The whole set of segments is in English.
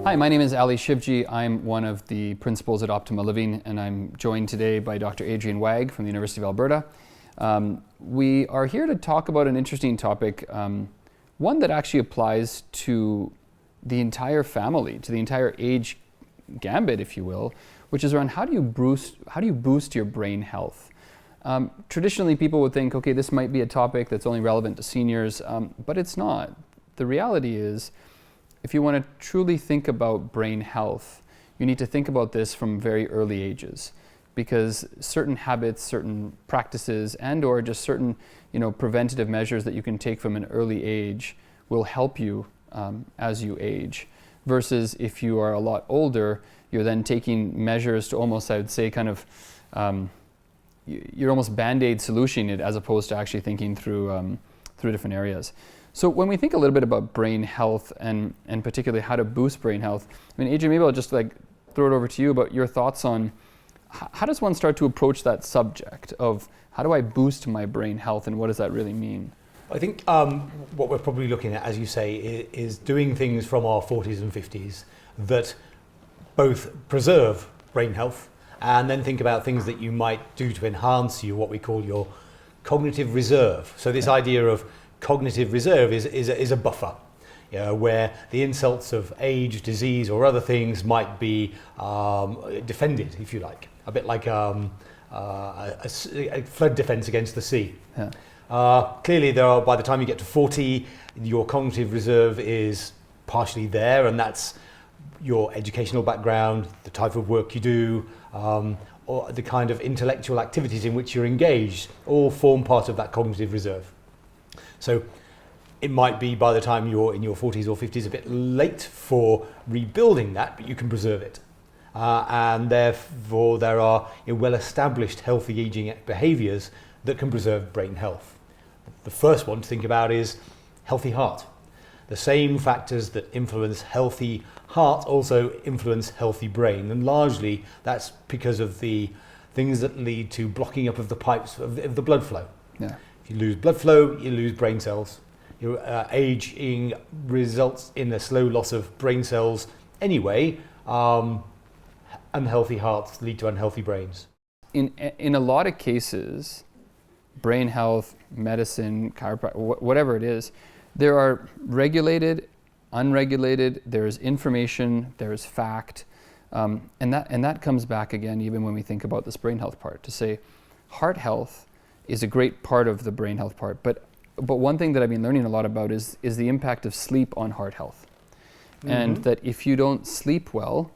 Hi, my name is Ali Shivji. I'm one of the principals at Optima Living, and I'm joined today by Dr. Adrian Wagg from the University of Alberta. We are here to talk about an interesting topic, one that actually applies to the entire family, to the entire age gambit, if you will, which is around how do you boost your brain health? Traditionally, people would think, okay, this might be a topic that's only relevant to seniors, but it's not. The reality is, if you want to truly think about brain health, you need to think about this from very early ages, because certain habits, certain practices, and or just certain preventative measures that you can take from an early age will help you as you age, versus if you are a lot older, you're then taking measures to almost, I would say, kind of you're almost band-aid solutioning it as opposed to actually thinking through different areas. So when we think a little bit about brain health and particularly how to boost brain health, I mean, Adrian, maybe I'll just throw it over to you about your thoughts on how does one start to approach that subject of how do I boost my brain health and what does that really mean? I think what we're probably looking at, as you say, is doing things from our 40s and 50s that both preserve brain health and then think about things that you might do to enhance what we call your cognitive reserve. So this idea of cognitive reserve is a buffer, where the insults of age, disease, or other things might be defended, if you like, a bit like a flood defense against the sea. Yeah. Clearly, by the time you get to 40, your cognitive reserve is partially there, and that's your educational background, the type of work you do, or the kind of intellectual activities in which you're engaged, all form part of that cognitive reserve. So it might be by the time you're in your 40s or 50s a bit late for rebuilding that, but you can preserve it. And therefore there are well-established healthy aging behaviours that can preserve brain health. The first one to think about is healthy heart. The same factors that influence healthy heart also influence healthy brain, and largely that's because of the things that lead to blocking up of the pipes of the blood flow. Yeah. If you lose blood flow, you lose brain cells. Your aging results in a slow loss of brain cells anyway. Unhealthy hearts lead to unhealthy brains. In a lot of cases, brain health, medicine, chiropractic, whatever it is, there are regulated, unregulated, there's information, there's fact, and that comes back again even when we think about this brain health part, to say heart health is a great part of the brain health part, but one thing that I've been learning a lot about is the impact of sleep on heart health. Mm-hmm. And that if you don't sleep well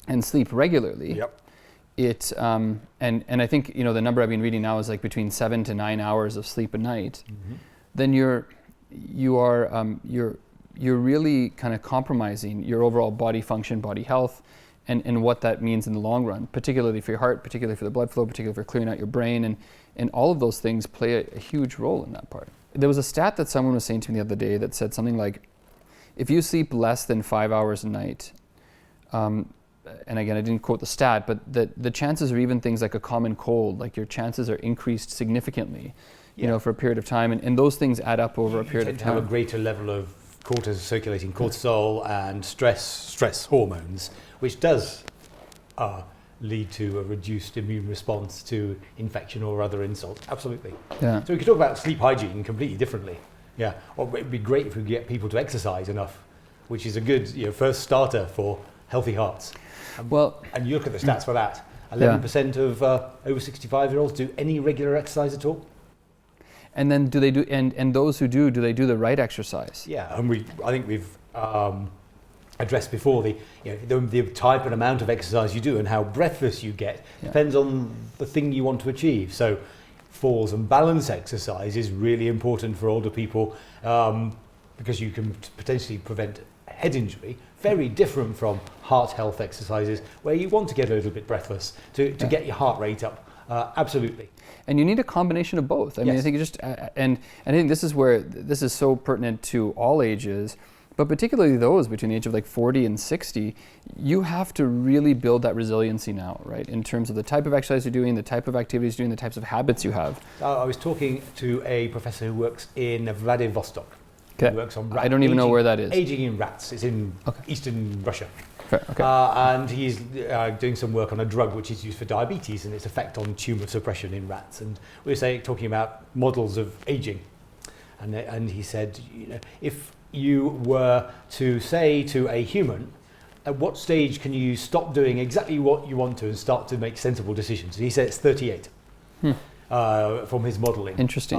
and sleep regularly, yep. And I think the number I've been reading now is like between 7 to 9 hours of sleep a night, mm-hmm. then you're really kind of compromising your overall body function, body health, and what that means in the long run, particularly for your heart, particularly for the blood flow, particularly for clearing out your brain, and all of those things play a huge role in that part. There was a stat that someone was saying to me the other day that said something like, if you sleep less than 5 hours a night, and again, I didn't quote the stat, but the chances are even things like a common cold, like your chances are increased significantly, for a period of time, and those things add up over a period of time. You have a greater level of circulating cortisol and stress hormones, which does lead to a reduced immune response to infection or other insult. Absolutely. Yeah. So we could talk about sleep hygiene completely differently. Yeah. Or it'd be great if we could get people to exercise enough, which is a good first starter for healthy hearts. And you look at the stats for that. 11% of over 65-year-olds do any regular exercise at all. And then do they do, and those who do they do the right exercise? Yeah, and I think we've addressed before the type and amount of exercise you do and how breathless you get depends on the thing you want to achieve. So falls and balance exercise is really important for older people because you can potentially prevent head injury, very different from heart health exercises where you want to get a little bit breathless to get your heart rate up. Absolutely. And you need a combination of both. I mean, I think and I think this is where this is so pertinent to all ages, but particularly those between the age of like 40 and 60, you have to really build that resiliency now, right? In terms of the type of exercise you're doing, the type of activities you're doing, the types of habits you have. I was talking to a professor who works in Vladivostok, Okay. He works on I don't even know where that is. Aging in rats. It's in Okay. eastern Russia. Fair. Okay. And he's doing some work on a drug which is used for diabetes and its effect on tumour suppression in rats. And we were talking about models of aging. And he said, if you were to say to a human, at what stage can you stop doing exactly what you want to and start to make sensible decisions? He said it's 38 from his modelling. Interesting.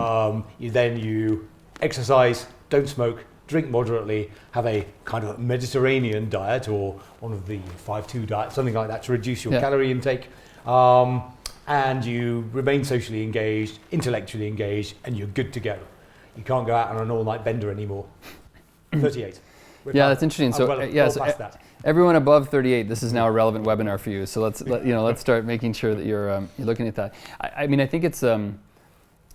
You exercise, don't smoke, drink moderately, have a kind of Mediterranean diet or one of the 5-2 diets, something like that to reduce your calorie intake. And you remain socially engaged, intellectually engaged, and you're good to go. You can't go out on an all-night bender anymore. 38. That's interesting. So, past that. Everyone above 38, this is now a relevant webinar for you. So let's start making sure that you're looking at that. I mean, I think it's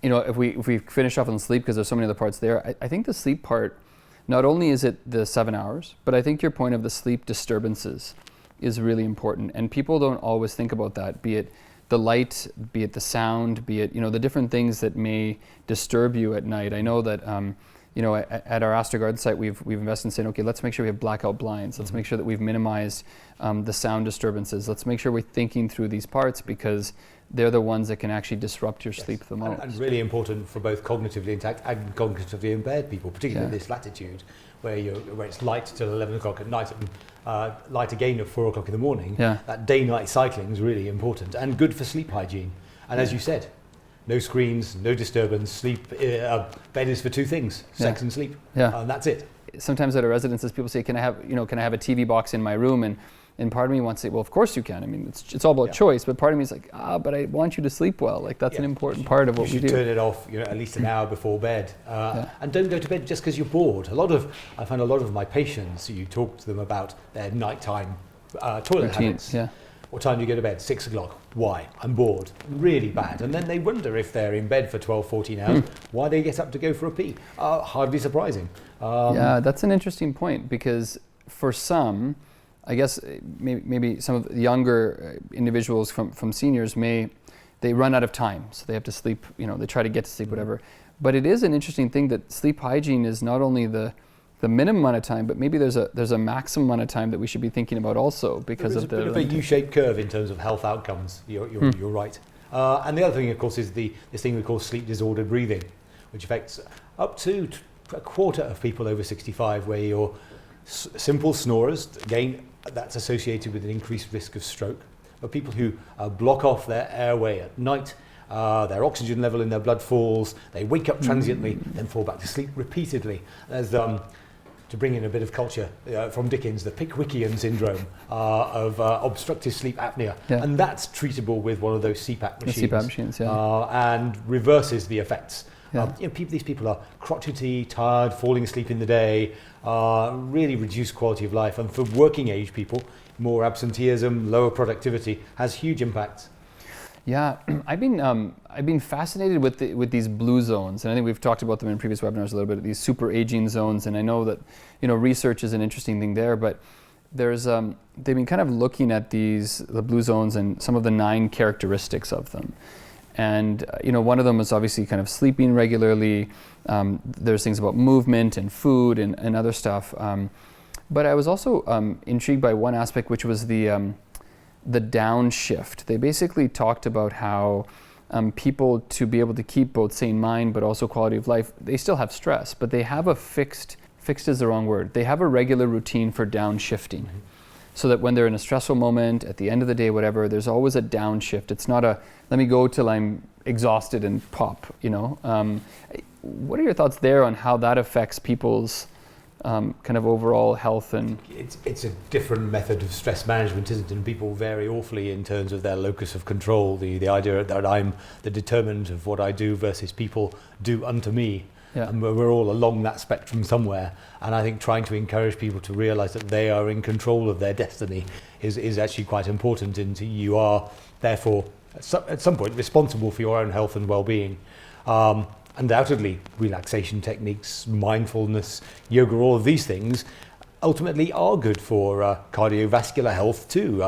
if we finish off on sleep, because there's so many other parts there. I think the sleep part, not only is it the 7 hours, but I think your point of the sleep disturbances is really important, and people don't always think about that. Be it the light, be it the sound, be it the different things that may disturb you at night. I know that. At our Astor site, we've invested in saying, okay, let's make sure we have blackout blinds. Let's make sure that we've minimized the sound disturbances. Let's make sure we're thinking through these parts, because they're the ones that can actually disrupt your sleep the most. And really important for both cognitively intact and cognitively impaired people, particularly in this latitude where it's light till 11 o'clock at night and light again at 4 o'clock in the morning. Yeah. That day-night cycling is really important and good for sleep hygiene. And as you said, no screens, no disturbance, sleep, bed is for two things, sex and sleep. And that's it. Sometimes at our residences, people say, can I have a TV box in my room? And part of me wants to say, well, of course you can. I mean, it's all about choice, but part of me is like, but I want you to sleep well. Like, that's an important part of what we do. You should turn it off, at least an hour before bed. And don't go to bed just because you're bored. I find a lot of my patients, you talk to them about their nighttime toilet habits. What time do you go to bed? 6 o'clock. Why? I'm bored. Really bad. And then they wonder if they're in bed for 12, 14 hours, why they get up to go for a pee. Hardly surprising. That's an interesting point, because for some, I guess maybe some of the younger individuals from seniors they run out of time. So they have to sleep, they try to get to sleep, whatever. But it is an interesting thing that sleep hygiene is not only the minimum amount of time, but maybe there's a maximum amount of time that we should be thinking about also, because of the bit of a U-shaped curve in terms of health outcomes. You're right. And the other thing, of course, is this thing we call sleep disordered breathing, which affects up to a quarter of people over 65, where you're simple snorers. Again, that's associated with an increased risk of stroke. But people who block off their airway at night, their oxygen level in their blood falls, they wake up transiently, then fall back to sleep repeatedly. There's to bring in a bit of culture from Dickens, the Pickwickian syndrome of obstructive sleep apnea. And that's treatable with one of those CPAP machines. The CPAP machines, and reverses the effects. These people are crotchety, tired, falling asleep in the day, really reduced quality of life. And for working age people, more absenteeism, lower productivity has huge impacts. Yeah, I've been fascinated with these blue zones, and I think we've talked about them in previous webinars a little bit. These super aging zones, and I know that research is an interesting thing there, but there's they've been kind of looking at the blue zones and some of the 9 characteristics of them, and one of them is obviously kind of sleeping regularly. There's things about movement and food and other stuff, but I was also intrigued by one aspect, which was the downshift. They basically talked about how people, to be able to keep both sane mind but also quality of life, they still have stress, but they have a fixed is the wrong word. They have a regular routine for downshifting. So that when they're in a stressful moment, at the end of the day, whatever, there's always a downshift. It's not a, let me go till I'm exhausted and pop, What are your thoughts there on how that affects people's kind of overall health? And it's a different method of stress management, isn't it? And people vary awfully in terms of their locus of control. The idea that I'm the determinant of what I do versus people do unto me. And we're all along that spectrum somewhere. And I think trying to encourage people to realise that they are in control of their destiny is actually quite important. And you are therefore at some point responsible for your own health and well-being. Undoubtedly, relaxation techniques, mindfulness, yoga, all of these things ultimately are good for cardiovascular health too,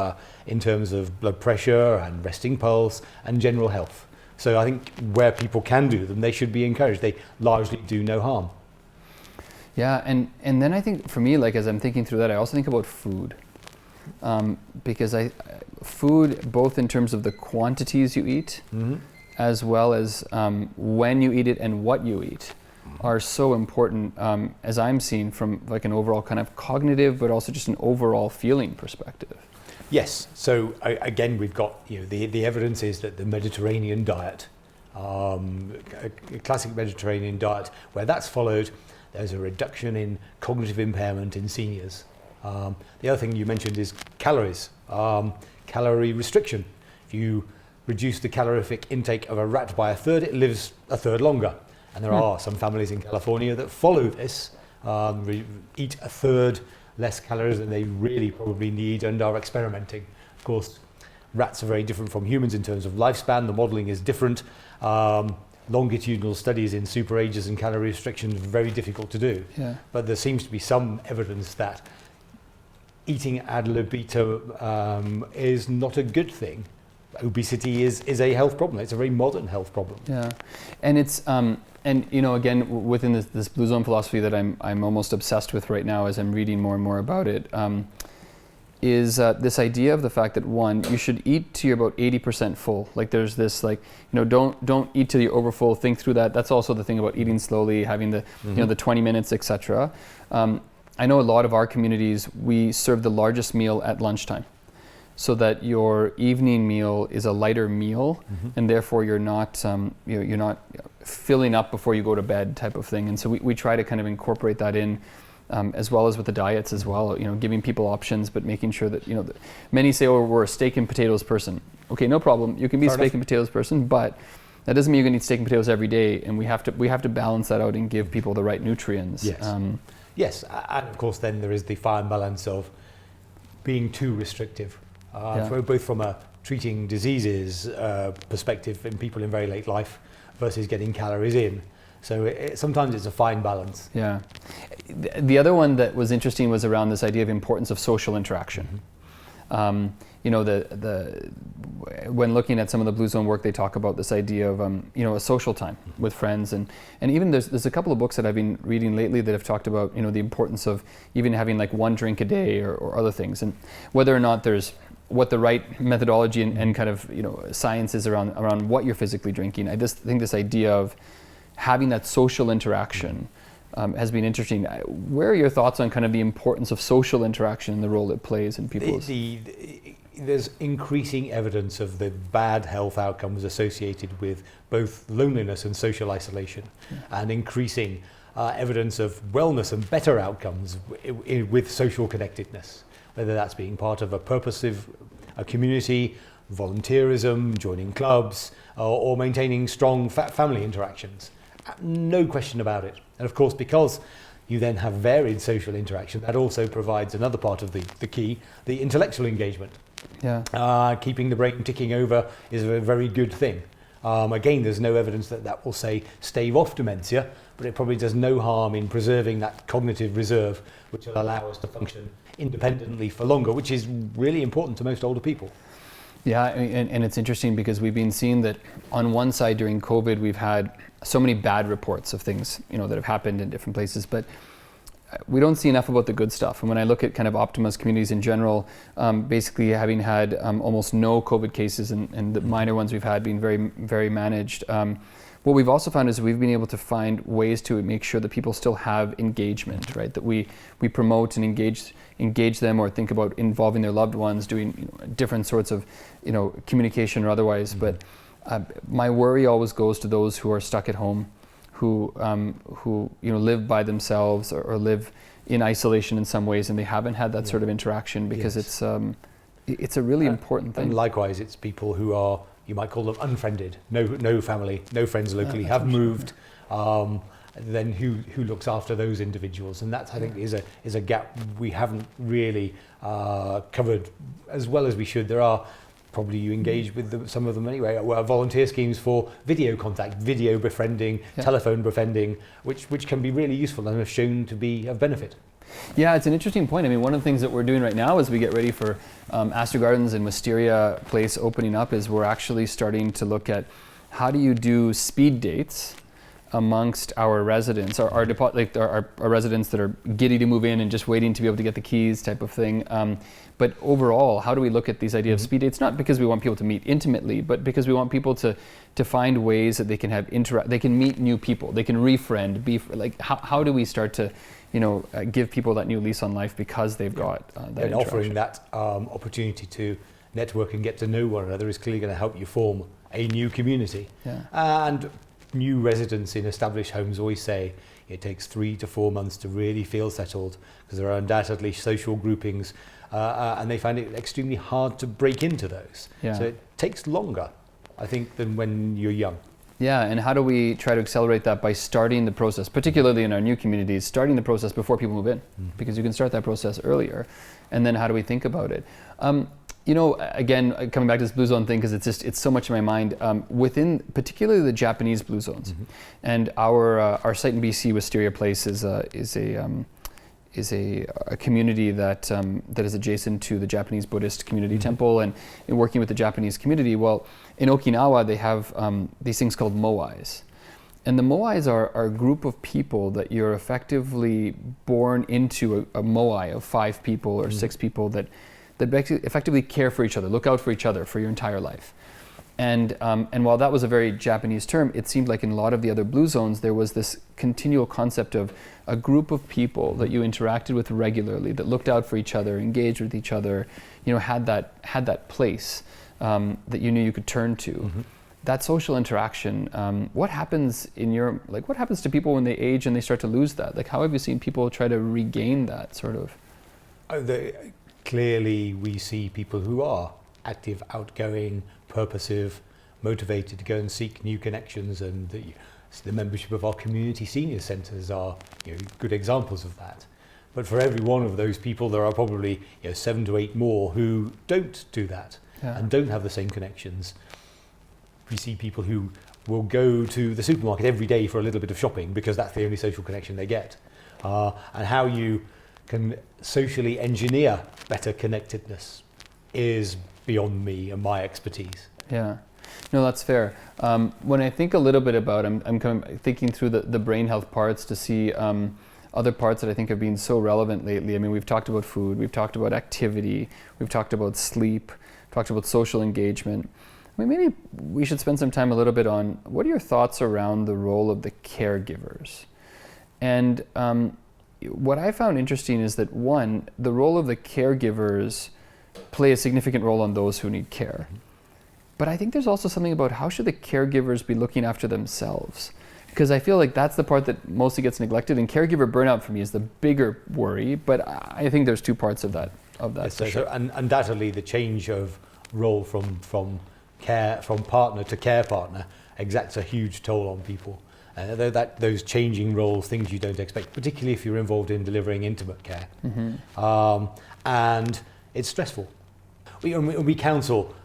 in terms of blood pressure and resting pulse and general health. So I think where people can do them, they should be encouraged. They largely do no harm. Yeah, and then I think for me, like as I'm thinking through that, I also think about food. Because food, both in terms of the quantities you eat, as well as when you eat it and what you eat, are so important, as I'm seeing from like an overall kind of cognitive, but also just an overall feeling perspective. Yes. So again, we've got the evidence is that the Mediterranean diet, a classic Mediterranean diet, where that's followed, there's a reduction in cognitive impairment in seniors. The other thing you mentioned is calories, calorie restriction. If you reduce the calorific intake of a rat by a third, it lives a third longer. And there are some families in California that follow this, eat a third less calories than they really probably need and are experimenting. Of course, rats are very different from humans in terms of lifespan. The modelling is different. Longitudinal studies in super ages and calorie restriction is very difficult to do. Yeah. But there seems to be some evidence that eating ad libitum is not a good thing. Obesity is a health problem. It's a very modern health problem. Yeah, and it's and again within this blue zone philosophy that I'm almost obsessed with right now as I'm reading more and more about it, is this idea of the fact that one, you should eat till you're about 80% full. Like there's this don't eat till you're overfull. Think through that. That's also the thing about eating slowly, having the the 20 minutes, etc. I know a lot of our communities, we serve the largest meal at lunchtime, so that your evening meal is a lighter meal, and therefore you're not you're not filling up before you go to bed type of thing. And so we try to kind of incorporate that in, as well as with the diets as well. Giving people options, but making sure that many say, "Oh, we're a steak and potatoes person." Okay, no problem. You can be a steak and potatoes person, but that doesn't mean you're going to eat steak and potatoes every day. And we have to balance that out and give people the right nutrients. Yes. Yes, and of course then there is the fine balance of being too restrictive, both from a treating diseases perspective in people in very late life versus getting calories in. So sometimes it's a fine balance. Yeah. The other one that was interesting was around this idea of importance of social interaction. When looking at some of the Blue Zone work, they talk about this idea of a social time with friends, and even there's a couple of books that I've been reading lately that have talked about the importance of even having like one drink a day or other things, and whether or not there's what the right methodology and kind of science is around what you're physically drinking. I just think this idea of having that social interaction has been interesting. Where are your thoughts on kind of the importance of social interaction and the role it plays in people's... There's increasing evidence of the bad health outcomes associated with both loneliness and social isolation, and increasing evidence of wellness and better outcomes with social connectedness, whether that's being part of a community, volunteerism, joining clubs, or maintaining strong family interactions. No question about it. And of course, because you then have varied social interaction, that also provides another part of the key, the intellectual engagement. Yeah. Keeping the brain ticking over is a very good thing. Again, there's no evidence that will say stave off dementia, but it probably does no harm in preserving that cognitive reserve, which will allow us to function independently for longer, which is really important to most older people. Yeah, and it's interesting because we've been seeing that on one side during COVID, we've had so many bad reports of things, that have happened in different places, but we don't see enough about the good stuff. And when I look at kind of Optima's communities in general, basically having had almost no COVID cases and the minor ones we've had being very, very managed, what we've also found is we've been able to find ways to make sure that people still have engagement, right? That we promote and engage them, or think about involving their loved ones, doing different sorts of communication or otherwise. But my worry always goes to those who are stuck at home, who live by themselves or live in isolation in some ways, and they haven't had that sort of interaction, because it's a really important thing. And likewise, it's people who are, you might call them unfriended, no family, no friends locally, have moved, then who looks after those individuals? And that, I think, is a gap we haven't really covered as well as we should. There are, probably you engage with some of them anyway, volunteer schemes for video contact, video befriending, telephone befriending, which can be really useful and have shown to be of benefit. Yeah, it's an interesting point. I mean, one of the things that we're doing right now as we get ready for Astor Gardens and Wisteria Place opening up is we're actually starting to look at how do you do speed dates amongst our residents, our residents that are giddy to move in and just waiting to be able to get the keys type of thing. But overall, how do we look at these idea of speed dates? Not because we want people to meet intimately, but because we want people to find ways that they can have they can meet new people, they can refriend, how do we start to, give people that new lease on life because they've got that and offering that opportunity to network and get to know one another is clearly going to help you form a new community. And new residents in established homes always say it takes 3 to 4 months to really feel settled, because there are undoubtedly social groupings, and they find it extremely hard to break into those. So it takes longer, I think, than when you're young. Yeah, and how do we try to accelerate that by starting the process, particularly in our new communities, starting the process before people move in, because you can start that process earlier. And then how do we think about it? Again, coming back to this blue zone thing, because it's so much in my mind, within particularly the Japanese blue zones. And our site in BC, Wisteria Place, is a community that is adjacent to the Japanese Buddhist community temple, and in working with the Japanese community. Well, in Okinawa, they have these things called moais. And the moais are a group of people that you're effectively born into a moai of 5 people or 6 people that effectively care for each other, look out for each other for your entire life. And while that was a very Japanese term, it seemed like in a lot of the other blue zones, there was this continual concept of a group of people that you interacted with regularly, that looked out for each other, engaged with each other, had that place that you knew you could turn to. That social interaction, what happens what happens to people when they age and they start to lose that? Like, how have you seen people try to regain that sort of? Clearly, we see people who are active, outgoing, purposive, motivated to go and seek new connections, and the membership of our community senior centres are good examples of that. But for every one of those people, there are probably 7 to 8 more who don't do that and don't have the same connections. We see people who will go to the supermarket every day for a little bit of shopping because that's the only social connection they get. And how you can socially engineer better connectedness is beyond me and my expertise. Yeah, no, that's fair. When I think a little bit about, I'm thinking through the brain health parts to see other parts that I think have been so relevant lately. I mean, we've talked about food, we've talked about activity, we've talked about sleep, talked about social engagement. I mean, maybe we should spend some time a little bit on what are your thoughts around the role of the caregivers? And what I found interesting is that, one, the role of the caregivers play a significant role on those who need care. But I think there's also something about how should the caregivers be looking after themselves? Because I feel like that's the part that mostly gets neglected, and caregiver burnout for me is the bigger worry, but I think there's 2 parts of that. Yes, so undoubtedly the change of role from partner to care partner exacts a huge toll on people. Those changing roles, things you don't expect, particularly if you're involved in delivering intimate care. And it's stressful. We counsel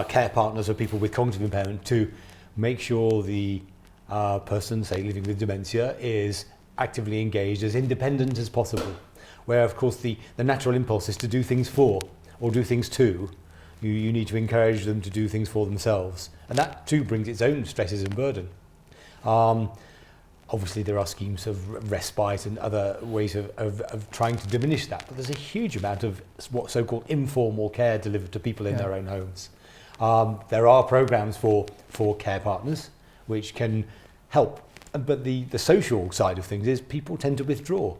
care partners or people with cognitive impairment to make sure the person, say, living with dementia, is actively engaged, as independent as possible. Where, of course, the natural impulse is to do things for or do things to. You need to encourage them to do things for themselves. And that, too, brings its own stresses and burden. Obviously, there are schemes of respite and other ways of trying to diminish that, but there's a huge amount of what so-called informal care delivered to people in their own homes. There are programs for care partners which can help, but the social side of things is people tend to withdraw.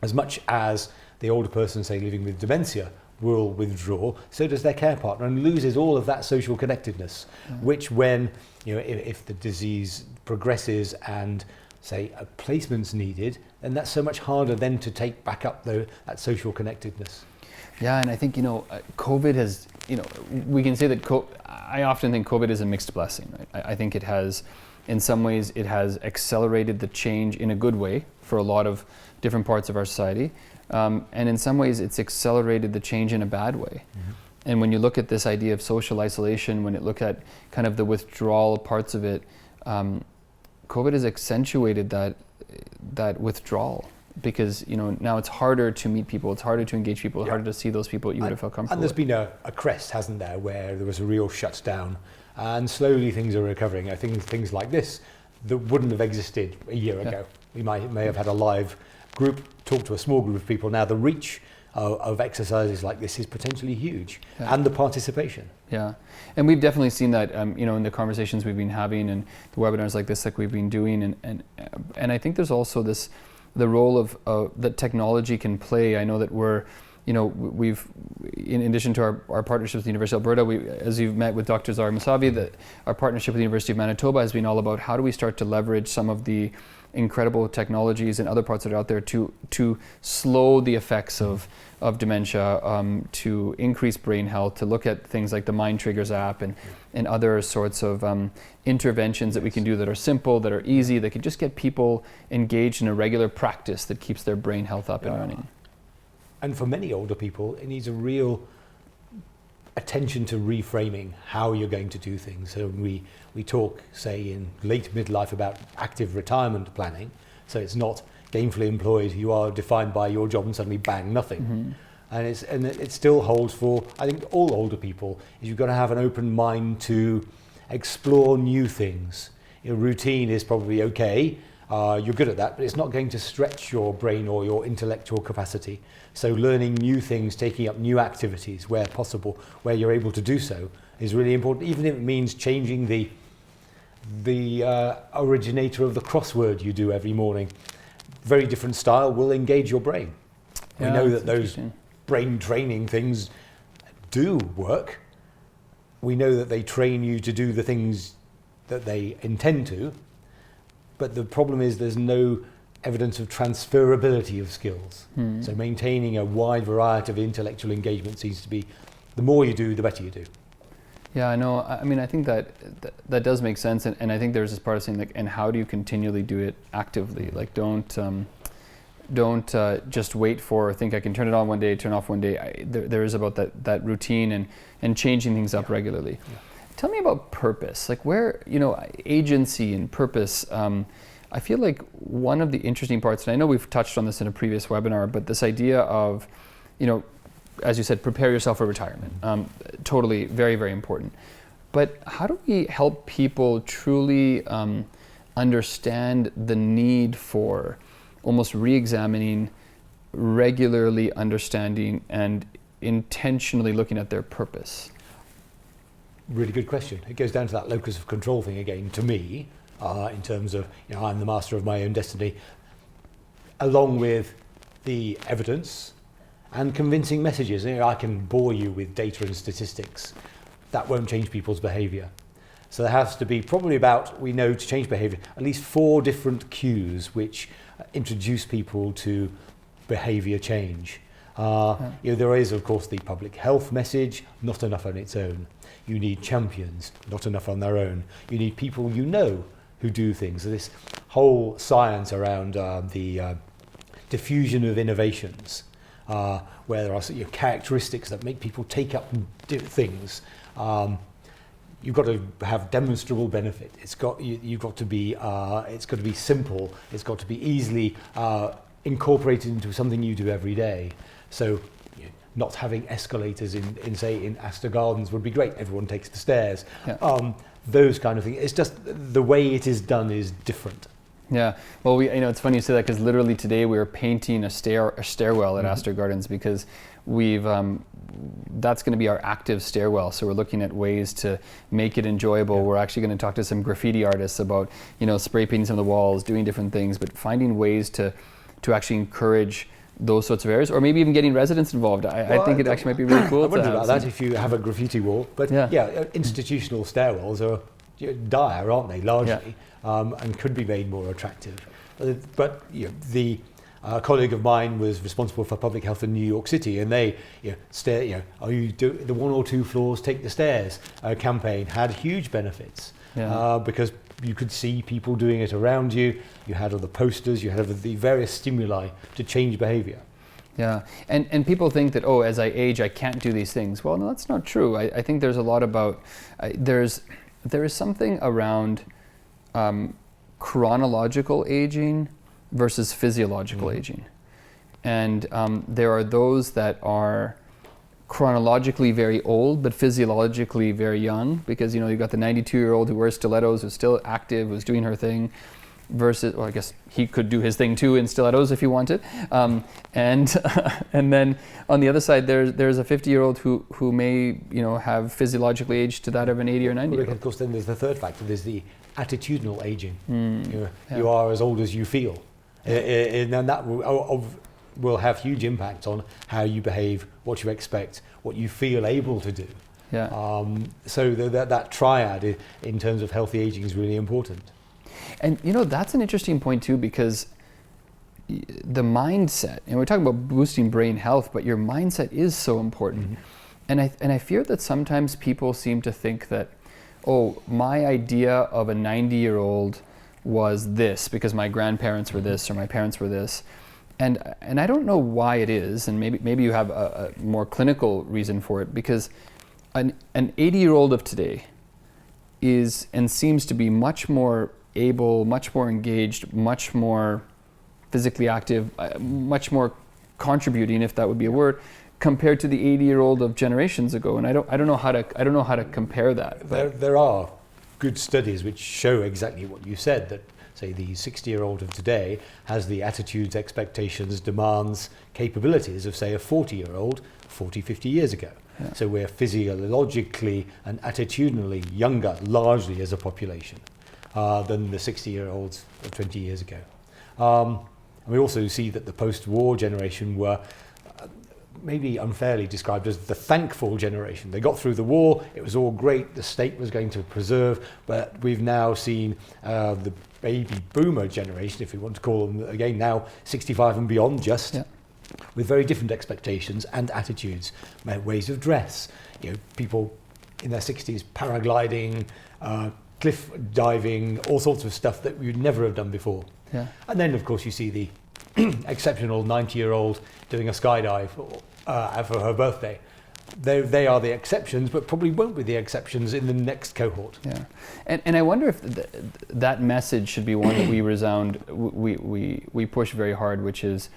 As much as the older person, say, living with dementia, will withdraw, so does their care partner, and loses all of that social connectedness, which when, if the disease progresses and, say, a placement's needed, then that's so much harder then to take back up that social connectedness. Yeah, and I think, COVID has, we can say that I often think COVID is a mixed blessing. Right? I think it has, in some ways, it has accelerated the change in a good way for a lot of different parts of our society. And in some ways, it's accelerated the change in a bad way. And when you look at this idea of social isolation, when you look at kind of the withdrawal parts of it, COVID has accentuated that withdrawal, because now it's harder to meet people, it's harder to engage people, it's harder to see those people that you would have felt comfortable with. And there's with. been a crest, hasn't there, where there was a real shutdown, and slowly things are recovering. I think things like this that wouldn't have existed a year ago. We may have had a live group, talk to a small group of people. Now the reach of exercises like this is potentially huge, and the participation. Yeah, and we've definitely seen that, in the conversations we've been having and the webinars like this, like we've been doing, and I think there's also the role of that technology can play. I know that we've, in addition to our partnership with the University of Alberta, as you've met with Dr. Zahra Musavi, that our partnership with the University of Manitoba has been all about how do we start to leverage some of the incredible technologies and other parts that are out there to slow the effects of dementia, to increase brain health, to look at things like the Mind Triggers app and other sorts of interventions that we can do that are simple, that are easy, that can just get people engaged in a regular practice that keeps their brain health up and running. And for many older people, it needs a real attention to reframing how you're going to do things. So we talk, say, in late midlife about active retirement planning. So it's not gainfully employed, you are defined by your job and suddenly bang, nothing. Mm-hmm. And it still holds for, I think, all older people, is you've got to have an open mind to explore new things. Your routine is probably okay, you're good at that, but it's not going to stretch your brain or your intellectual capacity. So learning new things, taking up new activities where possible, where you're able to do so, is really important, even if it means changing the originator of the crossword you do every morning. Very different style will engage your brain. We know that those brain training things do work. We know that they train you to do the things that they intend to, but the problem is there's no evidence of transferability of skills. So maintaining a wide variety of intellectual engagement seems to be, the more you do, the better you do. Yeah, I know. I mean, I think that does make sense, and I think there's this part of saying, like, and how do you continually do it actively? Like, don't just wait for, think I can turn it on one day, turn off one day. There is about that routine and changing things up regularly. Yeah. Tell me about purpose, like where, agency and purpose. I feel like one of the interesting parts, and I know we've touched on this in a previous webinar, but this idea of, as you said, prepare yourself for retirement. Totally, very, very important. But how do we help people truly understand the need for almost re-examining, regularly understanding, and intentionally looking at their purpose? Really good question. It goes down to that locus of control thing again, to me, in terms of, I'm the master of my own destiny, along with the evidence and convincing messages. I can bore you with data and statistics. That won't change people's behaviour. So there has to be probably about, we know to change behaviour, at least 4 different cues which introduce people to behaviour change. There is, of course, the public health message, not enough on its own. You need champions, not enough on their own. You need people who do things. So this whole science around the diffusion of innovations, where there are characteristics that make people take up things. You've got to have demonstrable benefit. You've got to be. It's got to be simple. It's got to be easily incorporated into something you do every day. So, not having escalators in Astor Gardens would be great. Everyone takes the stairs. Yeah. Those kind of things. It's just the way it is done is different. Yeah, well, it's funny you say that, because literally today we were painting a stairwell at Astor Gardens, because that's going to be our active stairwell. So we're looking at ways to make it enjoyable. Yeah. We're actually going to talk to some graffiti artists about, spray painting some of the walls, doing different things, but finding ways to actually encourage those sorts of areas, or maybe even getting residents involved. I think it actually might be really cool. I wonder about that if you have a graffiti wall. But institutional stairwells are dire, aren't they, largely, and could be made more attractive. But the colleague of mine was responsible for public health in New York City, and they, you do the 1 or 2 floors, take the stairs campaign had huge benefits, because you could see people doing it around you. You had all the posters, you had the various stimuli to change behavior. Yeah, and people think that, as I age, I can't do these things. Well, no, that's not true. I think there's a lot about, there is something around chronological aging versus physiological aging. And there are those that are chronologically very old, but physiologically very young, because you've got the 92-year-old who wears stilettos, who's still active, who's doing her thing, versus, well, I guess he could do his thing too in stilettos if he wanted, and then on the other side there's a 50-year-old who may have physiologically aged to that of an 80 or 90-year-old. Of course, then there's the third factor. There's the attitudinal aging. You are as old as you feel, and that will have huge impact on how you behave, what you expect, what you feel able to do. Yeah. So that triad in terms of healthy aging is really important. And that's an interesting point too, because the mindset, and we're talking about boosting brain health, but your mindset is so important. And I fear that sometimes people seem to think that, oh, my idea of a 90-year-old was this because my grandparents were this or my parents were this. And I don't know why it is, and maybe you have a more clinical reason for it, because an 80-year-old of today is and seems to be much more able, much more engaged, much more physically active, much more contributing, if that would be a word, compared to the 80-year-old of generations ago. And I don't know how to compare that. There are good studies which show exactly what you said, that say the 60-year-old of today has the attitudes, expectations, demands, capabilities of say a 40-year-old 40, 50 years ago. Yeah. So we're physiologically and attitudinally younger largely as a population than the 60-year-olds of 20 years ago. And we also see that the post-war generation were maybe unfairly described as the thankful generation. They got through the war, it was all great, the state was going to preserve, but we've now seen the baby boomer generation, if we want to call them again now, 65 and beyond just, with very different expectations and attitudes, ways of dress. People in their 60s paragliding, cliff diving, all sorts of stuff that we'd never have done before. Yeah. And then, of course, you see the exceptional 90-year-old doing a skydive for her birthday. They are the exceptions, but probably won't be the exceptions in the next cohort. Yeah, and I wonder if that message should be one that we push very hard, which is,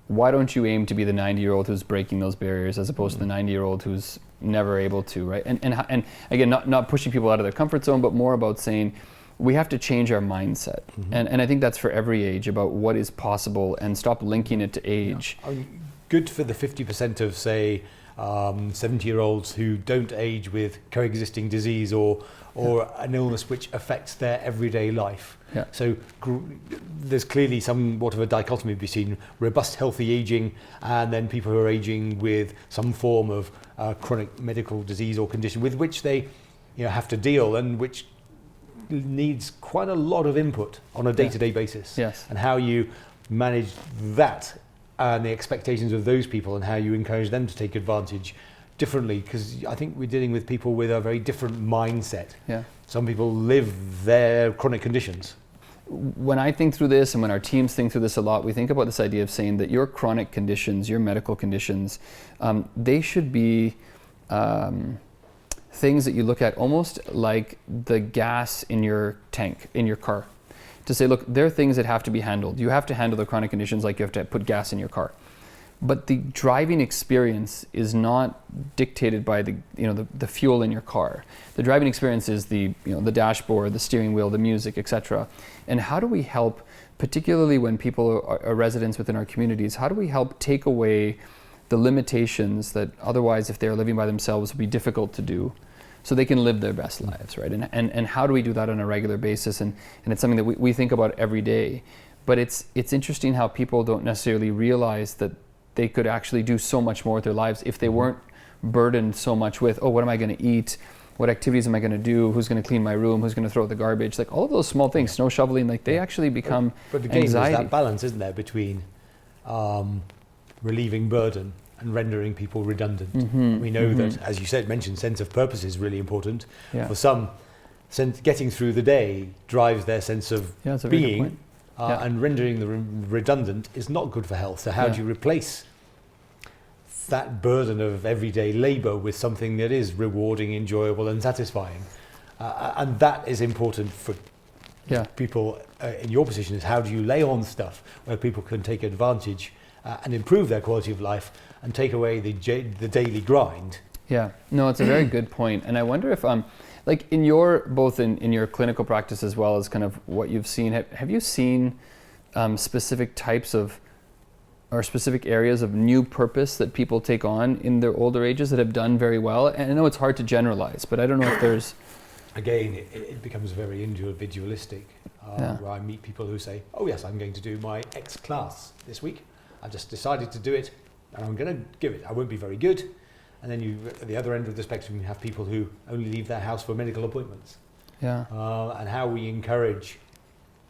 why don't you aim to be the 90-year-old who's breaking those barriers as opposed to the 90-year-old who's never able to, right? And again, not pushing people out of their comfort zone, but more about saying, we have to change our mindset. And I think that's for every age, about what is possible, and stop linking it to age. Yeah. Good for the 50% of, say, 70-year-olds who don't age with coexisting disease or an illness which affects their everyday life. Yeah. So there's clearly somewhat of a dichotomy between robust, healthy aging and then people who are aging with some form of chronic medical disease or condition with which they have to deal, and which needs quite a lot of input on a day-to-day basis. Yes. And how you manage that and the expectations of those people, and how you encourage them to take advantage differently, because I think we're dealing with people with a very different mindset. Yeah. Some people live their chronic conditions. When I think through this, and when our teams think through this a lot, we think about this idea of saying that your chronic conditions, your medical conditions, they should be things that you look at almost like the gas in your tank, in your car. To say, look, there are things that have to be handled. You have to handle the chronic conditions like you have to put gas in your car. But the driving experience is not dictated by the fuel in your car. The driving experience is the dashboard, the steering wheel, the music, etc. And how do we help, particularly when people are residents within our communities, how do we help take away the limitations that otherwise, if they're living by themselves, would be difficult to do, so they can live their best lives, right? And how do we do that on a regular basis? And it's something that we think about every day. But it's interesting how people don't necessarily realize that they could actually do so much more with their lives if they weren't burdened so much with, oh, what am I going to eat? What activities am I going to do? Who's going to clean my room? Who's going to throw out the garbage? Like all of those small things, snow shoveling, like they actually become but again, anxiety. There's that balance, isn't there, between relieving burden and rendering people redundant. We know that, as you mentioned, sense of purpose is really important. Yeah. For some, getting through the day drives their sense of being, and rendering them redundant is not good for health. So how do you replace that burden of everyday labour with something that is rewarding, enjoyable and satisfying? And that is important for people in your position, is how do you lay on stuff where people can take advantage and improve their quality of life and take away the daily grind. Yeah, no, it's a very good point. And I wonder if, like in your, both in your clinical practice as well as kind of what you've seen, have you seen specific types of, or specific areas of new purpose that people take on in their older ages that have done very well? And I know it's hard to generalize, but I don't know if there's... Again, it becomes very individualistic, where I meet people who say, oh yes, I'm going to do my X class this week. I've just decided to do it and I'm going to give it. I won't be very good. And then you, at the other end of the spectrum, you have people who only leave their house for medical appointments. Yeah. And how we encourage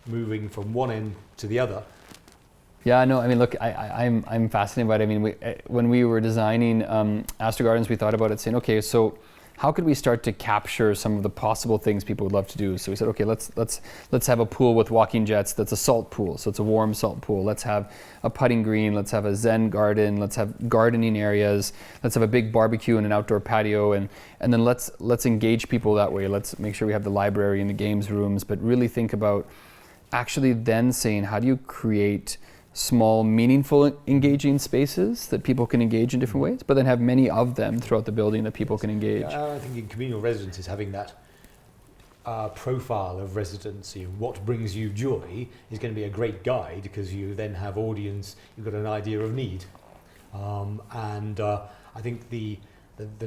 moving from one end to the other. Yeah, no, I mean, look, I'm fascinated by it. I mean, when we were designing Astor Gardens, we thought about it saying, okay, so how could we start to capture some of the possible things people would love to do? So we said, okay, let's have a pool with walking jets that's a salt pool, so it's a warm salt pool. Let's have a putting green, let's have a Zen garden, let's have gardening areas, let's have a big barbecue and an outdoor patio, and then let's engage people that way. Let's make sure we have the library and the games rooms, but really think about actually then saying, how do you create small, meaningful, engaging spaces that people can engage in different ways, but then have many of them throughout the building that people can engage. I think in communal residences, having that profile of residency, what brings you joy, is going to be a great guide, because you then have audience, you've got an idea of need. I think the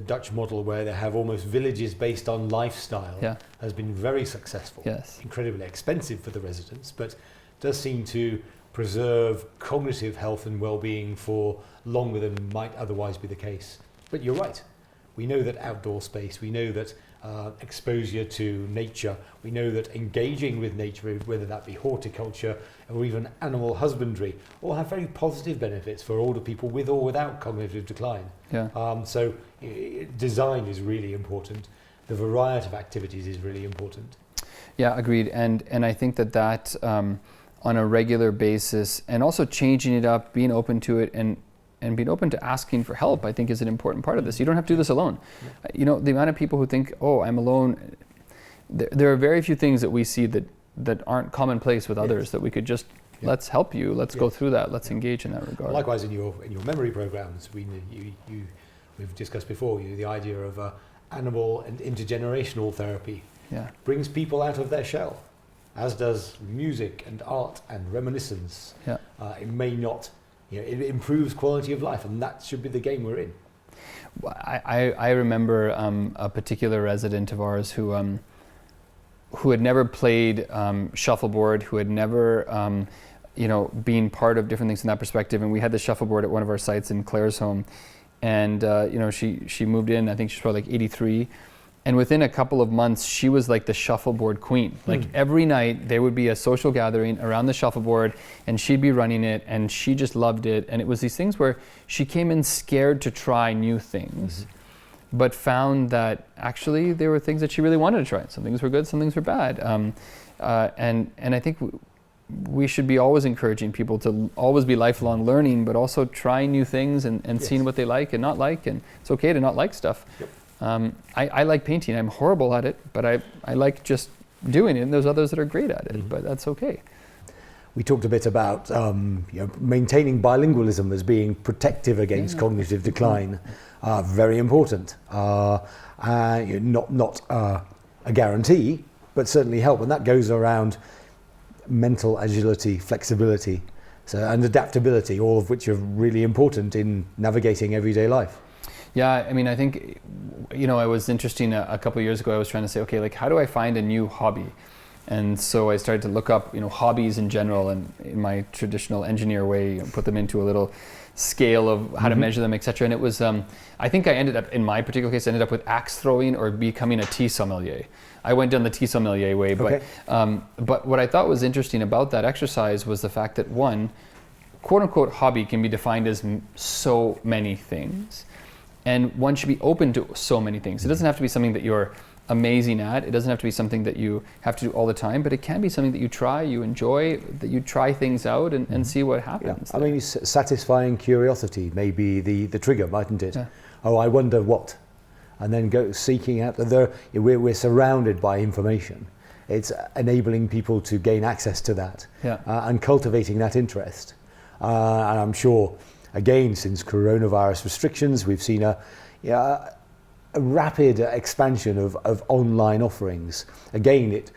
Dutch model, where they have almost villages based on lifestyle, has been very successful. Yes. Incredibly expensive for the residents, but does seem to preserve cognitive health and well-being for longer than might otherwise be the case. But you're right. We know that outdoor space, we know that exposure to nature, we know that engaging with nature, whether that be horticulture or even animal husbandry, all have very positive benefits for older people with or without cognitive decline. Yeah. So design is really important. The variety of activities is really important. Yeah, agreed. And I think that on a regular basis, and also changing it up, being open to it, and being open to asking for help, I think is an important part of this. You don't have to do this alone. Yeah. You know, the amount of people who think, oh, I'm alone, there are very few things that we see that aren't commonplace with others, that we could just, let's help you, let's go through that, let's engage in that regard. Likewise, in your memory programs, we've discussed before, the idea of animal and intergenerational therapy brings people out of their shell, as does music and art and reminiscence. Yeah. It may not, it improves quality of life, and that should be the game we're in. I remember a particular resident of ours who had never played shuffleboard, who had never been part of different things from that perspective, and we had the shuffleboard at one of our sites in Claire's home, and she moved in, I think she's probably like 83. And within a couple of months, she was like the shuffleboard queen. Like every night there would be a social gathering around the shuffleboard, and she'd be running it, and she just loved it. And it was these things where she came in scared to try new things, but found that actually there were things that she really wanted to try. Some things were good, some things were bad. And I think we should be always encouraging people to always be lifelong learning, but also trying new things and seeing what they like and not like. And it's okay to not like stuff. Yep. I like painting. I'm horrible at it, but I like just doing it. And there's others that are great at it, but that's okay. We talked a bit about maintaining bilingualism as being protective against cognitive decline. Very important. Not a guarantee, but certainly help. And that goes around mental agility, flexibility, and adaptability, all of which are really important in navigating everyday life. Yeah, I mean, I think, it was interesting a couple of years ago, I was trying to say, okay, like, how do I find a new hobby? And so I started to look up, hobbies in general, and in my traditional engineer way, put them into a little scale of how to measure them, etc. And it was, I think I ended up, in my particular case, ended up with axe throwing or becoming a tea sommelier. I went down the tea sommelier way, but what I thought was interesting about that exercise was the fact that one, quote unquote hobby can be defined as so many things. And one should be open to so many things. It doesn't have to be something that you're amazing at. It doesn't have to be something that you have to do all the time, but it can be something that you try, you enjoy, that you try things out and see what happens. Yeah. I mean, satisfying curiosity may be the trigger, mightn't it? Yeah. Oh, I wonder what. And then go seeking out. We're surrounded by information. It's enabling people to gain access to that and cultivating that interest. And I'm sure, again, since coronavirus restrictions, we've seen a rapid expansion of online offerings. Again, it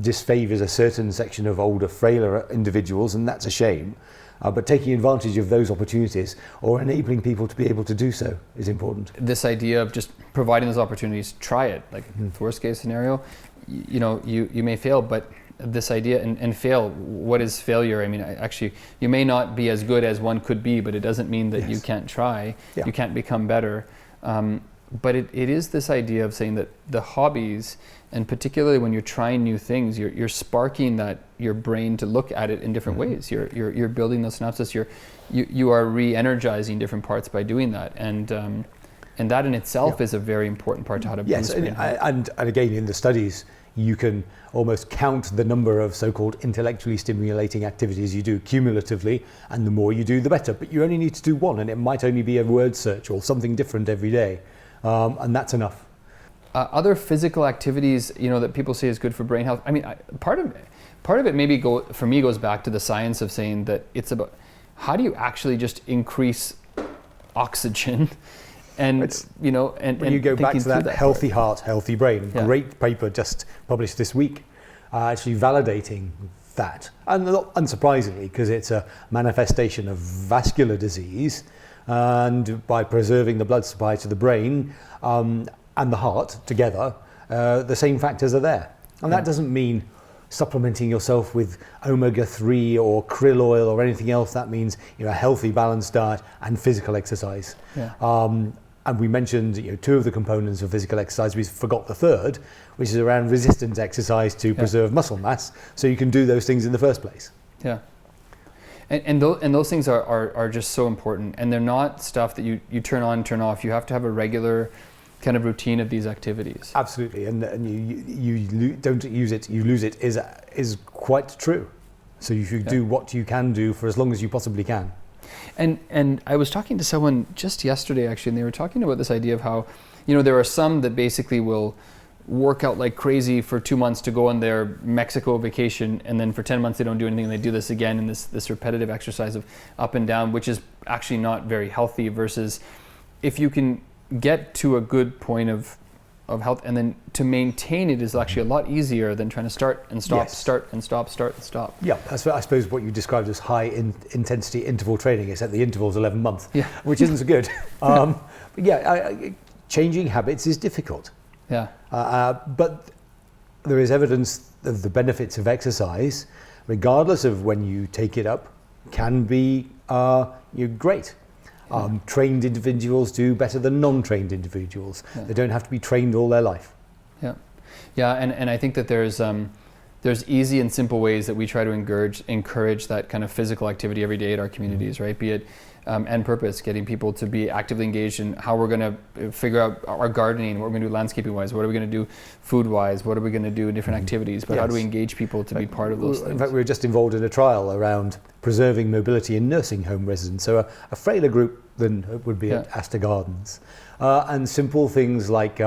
disfavours a certain section of older, frailer individuals, and that's a shame. But taking advantage of those opportunities or enabling people to be able to do so is important. This idea of just providing those opportunities, try it. Like worst case scenario, you may fail, but this idea and fail, what is failure? I mean, actually, you may not be as good as one could be, but it doesn't mean that you can't try, you can't become better. But it is this idea of saying that the hobbies, and particularly when you're trying new things, you're sparking your brain to look at it in different ways. You're building those synapses. You are re-energizing different parts by doing that, and that in itself is a very important part to how to boost brain health. And again, in the studies, you can almost count the number of so-called intellectually stimulating activities you do cumulatively, and the more you do, the better. But you only need to do one, and it might only be a word search or something different every day, and that's enough. Other physical activities, that people say is good for brain health. I mean, part of it maybe for me goes back to the science of saying that it's about how do you actually just increase oxygen, and when you go back to that healthy heart, healthy brain. Great paper just published this week, actually validating that, and not unsurprisingly, because it's a manifestation of vascular disease, and by preserving the blood supply to the brain and the heart together, the same factors are there. And that doesn't mean supplementing yourself with omega-3 or krill oil or anything else. That means a healthy, balanced diet and physical exercise. And we mentioned two of the components of physical exercise. We forgot the third, which is around resistance exercise to preserve muscle mass, so you can do those things in the first place. Yeah. And those things are just so important, and they're not stuff that you turn on, turn off. You have to have a regular kind of routine of these activities. Absolutely, and you don't use it, you lose it is quite true. So you should do what you can do for as long as you possibly can. And I was talking to someone just yesterday actually, and they were talking about this idea of how there are some that basically will work out like crazy for 2 months to go on their Mexico vacation, and then for 10 months they don't do anything, and they do this again in this repetitive exercise of up and down, which is actually not very healthy, versus if you can get to a good point of health, and then to maintain it is actually a lot easier than trying to start and stop, start and stop, start and stop. Yeah, that's I suppose what you described as high intensity interval training, except the interval's 11 months, which isn't so good. But changing habits is difficult. But there is evidence of the benefits of exercise, regardless of when you take it up, can be great. Trained individuals do better than non-trained individuals. They don't have to be trained all their life. And I think that there's easy and simple ways that we try to encourage that kind of physical activity every day at our communities, right? Be it and purpose, getting people to be actively engaged in how we're going to figure out our gardening, what we're going to do landscaping wise, what are we going to do food wise, what are we going to do in different activities, but how do we engage people to be part of those things? In fact, we were just involved in a trial around preserving mobility in nursing home residents, so a frailer group than would be at Astor Gardens, and simple things like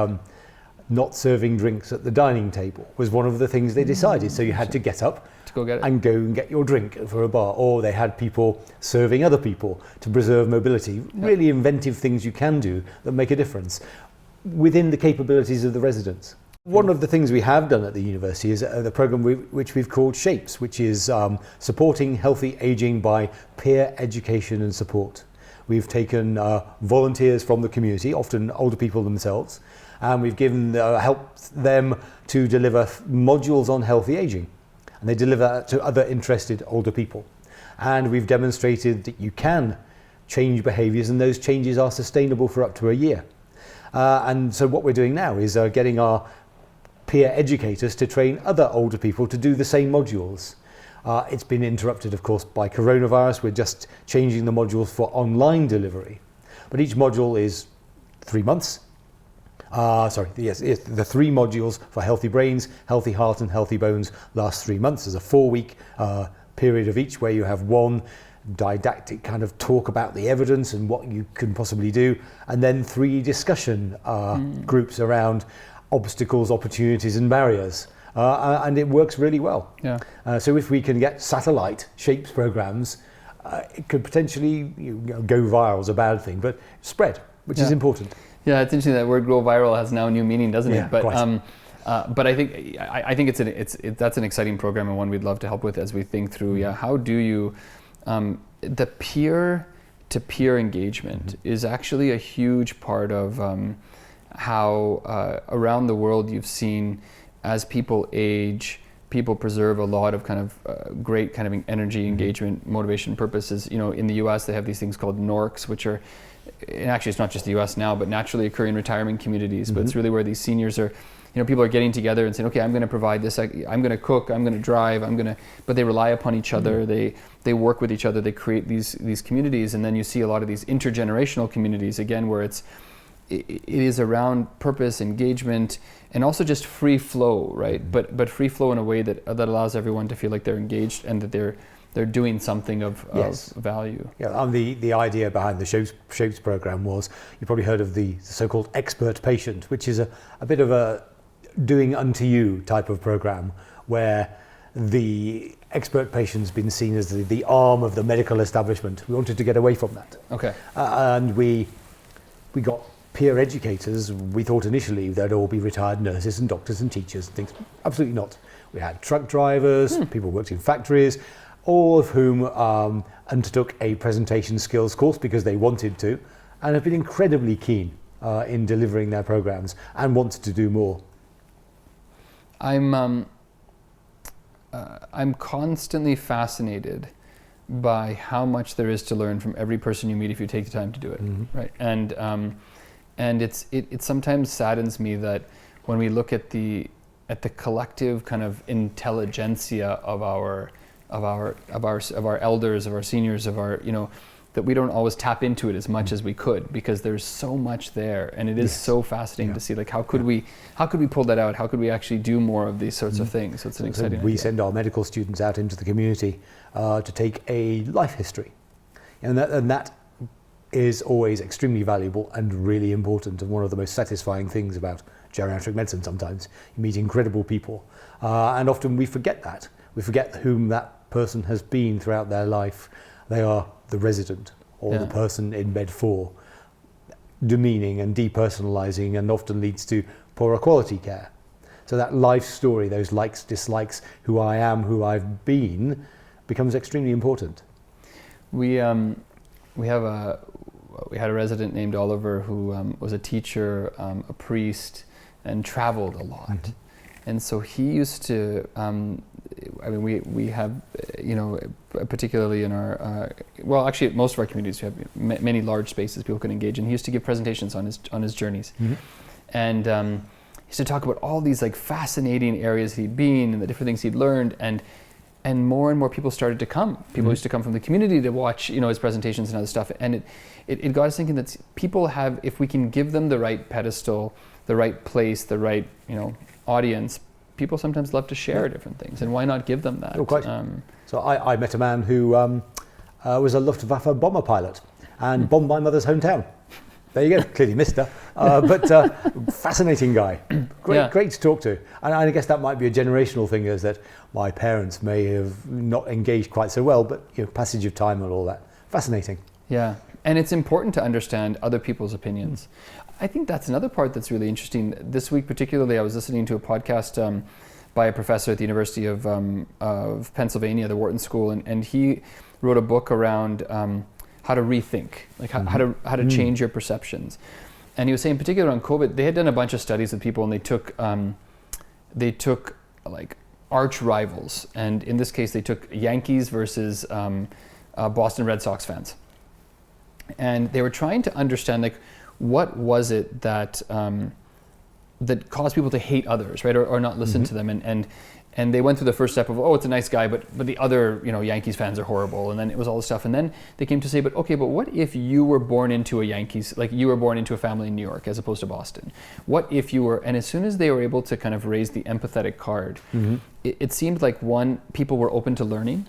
not serving drinks at the dining table was one of the things they decided. So you had to get up go get it. And go and get your drink for a bar, or they had people serving other people to preserve mobility. Really inventive things you can do that make a difference within the capabilities of the residents. One of the things we have done at the university is the program which we've called SHAPES, which is supporting healthy aging by peer education and support. We've taken volunteers from the community, often older people themselves, and we've helped them to deliver modules on healthy aging. And they deliver that to other interested older people. And we've demonstrated that you can change behaviours, and those changes are sustainable for up to a year. And so what we're doing now is getting our peer educators to train other older people to do the same modules. It's been interrupted, of course, by coronavirus. We're just changing the modules for online delivery. But each module is 3 months. The 3 modules for healthy brains, healthy heart and healthy bones last 3 months. There's a 4-week period of each where you have one didactic kind of talk about the evidence and what you can possibly do, and then 3 discussion groups around obstacles, opportunities and barriers. And it works really well. So if we can get satellite SHAPES programs it could potentially go viral is a bad thing, but spread, which is important. Yeah, it's interesting that word "go viral" has now a new meaning, doesn't it? But quite. But I think that's an exciting program and one we'd love to help with as we think through. Yeah, how do you the peer-to-peer engagement is actually a huge part of how around the world you've seen as people age, people preserve a lot of kind of great kind of energy, engagement, motivation, purposes. In the U.S. they have these things called NORCs, which are, and actually it's not just the U.S. now, but naturally occurring retirement communities. But it's really where these seniors are. People are getting together and saying, okay, I'm going to provide this. I'm going to cook. I'm going to drive. But they rely upon each other. They work with each other. They create these communities, and then you see a lot of these intergenerational communities again, where it is around purpose, engagement, and also just free flow, right? But free flow in a way that allows everyone to feel like they're engaged and that they're doing something of value. Yeah, and the idea behind the Shapes program was, you probably heard of the so-called expert patient, which is a bit of a doing unto you type of program, where the expert patient's been seen as the arm of the medical establishment. We wanted to get away from that. Okay. And we got peer educators. We thought initially they'd all be retired nurses and doctors and teachers and things. Absolutely not. We had truck drivers, people who worked in factories, all of whom undertook a presentation skills course because they wanted to, and have been incredibly keen in delivering their programs and wanted to do more. I'm constantly fascinated by how much there is to learn from every person you meet if you take the time to do it, right? And it sometimes saddens me that when we look at the collective kind of intelligentsia of our elders, of our seniors, of our that we don't always tap into it as much as we could, because there's so much there, and it is so fascinating to see, like, how could we pull that out? How could we actually do more of these sorts of things? So it's an exciting We idea. send our medical students out into the community to take a life history, and that is always extremely valuable and really important, and one of the most satisfying things about geriatric medicine. Sometimes you meet incredible people, and often we forget that. We forget whom that person has been throughout their life. They are the resident or the person in bed 4, demeaning and depersonalizing, and often leads to poorer quality care. So that life story, those likes, dislikes, who I am, who I've been, becomes extremely important. We had a resident named Oliver who was a teacher, a priest, and traveled a lot. And so he used to, we have, particularly in our, actually at most of our communities, we have many large spaces people can engage in. He used to give presentations on his journeys. And he used to talk about all these like fascinating areas he'd been and the different things he'd learned, and more and more people started to come. People used to come from the community to watch, his presentations and other stuff. And it got us thinking that people have, if we can give them the right pedestal, the right place, the right, audience, people sometimes love to share different things, and why not give them that? Oh, quite. So I met a man who was a Luftwaffe bomber pilot and bombed my mother's hometown. There you go, clearly missed her, but fascinating guy, great to talk to. And I guess that might be a generational thing, is that my parents may have not engaged quite so well, but passage of time and all that. Fascinating. Yeah, and it's important to understand other people's opinions. I think that's another part that's really interesting. This week particularly, I was listening to a podcast by a professor at the University of Pennsylvania, the Wharton School, and he wrote a book around how to rethink, like how to change your perceptions. And he was saying, particularly on COVID, they had done a bunch of studies with people, and they took like arch rivals, and in this case, they took Yankees versus Boston Red Sox fans, and they were trying to understand, like, what was it that that caused people to hate others, right, or not listen to them, and they went through the first step of, it's a nice guy, but the other Yankees fans are horrible, and then it was all this stuff, and then they came to say, but what if you were born into a Yankees, like you were born into a family in New York as opposed to Boston? What if you were? And as soon as they were able to kind of raise the empathetic card, it seemed like people were open to learning.